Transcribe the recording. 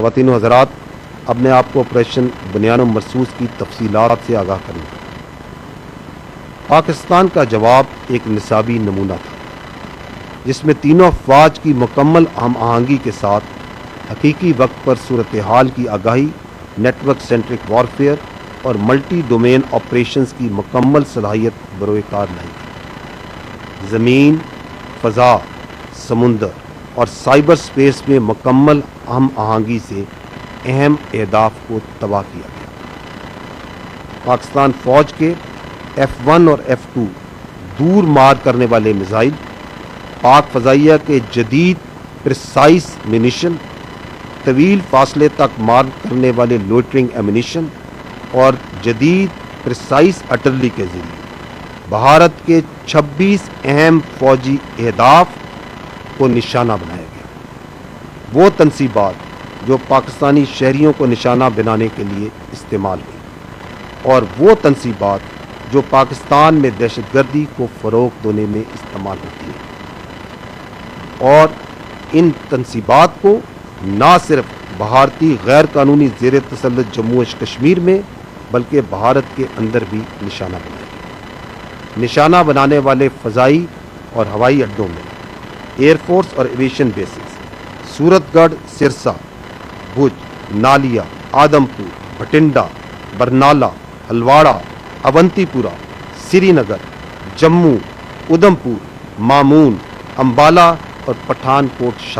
خواتین و حضرات، اب میں آپ کو آپریشن بنیان مرصوص کی تفصیلات سے آگاہ کروں گا۔ پاکستان کا جواب ایک نصابی نمونہ تھا جس میں تینوں افواج کی مکمل ہم آہنگی کے ساتھ حقیقی وقت پر صورتحال کی آگاہی، نیٹ ورک سینٹرک وارفیئر اور ملٹی ڈومین آپریشنز کی مکمل صلاحیت بروئے کار لائی گئی۔ زمین، فضا، سمندر اور سائبر سپیس میں مکمل ہم آہنگی سے اہم اہداف کو تباہ کیا گیا۔ پاکستان فوج کے F-1 اور F-2 دور مار کرنے والے میزائل، پاک فضائیہ کے جدید پریسائز منیشن، طویل فاصلے تک مار کرنے والے لوئٹرنگ ایمونیشن اور جدید پریسائز آرٹلری کے ذریعے بھارت کے 26 اہم فوجی اہداف کو نشانہ بنایا گیا۔ وہ تنصیبات جو پاکستانی شہریوں کو نشانہ بنانے کے لیے استعمال ہوئی اور وہ تنصیبات جو پاکستان میں دہشت گردی کو فروغ دینے میں استعمال ہوتی ہیں، اور ان تنصیبات کو نہ صرف بھارتی غیر قانونی زیر تسلط جموں و کشمیر میں بلکہ بھارت کے اندر بھی نشانہ بنایا گیا۔ نشانہ بنانے والے فضائی اور ہوائی اڈوں میں ایئر فورس اور ایویشن بیسز سورت گڑھ، سرسا، بھوج، نالیا، آدم پور، بھٹنڈا، برنالہ، ہلواڑہ، اونتی پورہ، سری نگر، جموں، ادھم پور، مامون، امبالہ اور پٹھان کوٹ شامل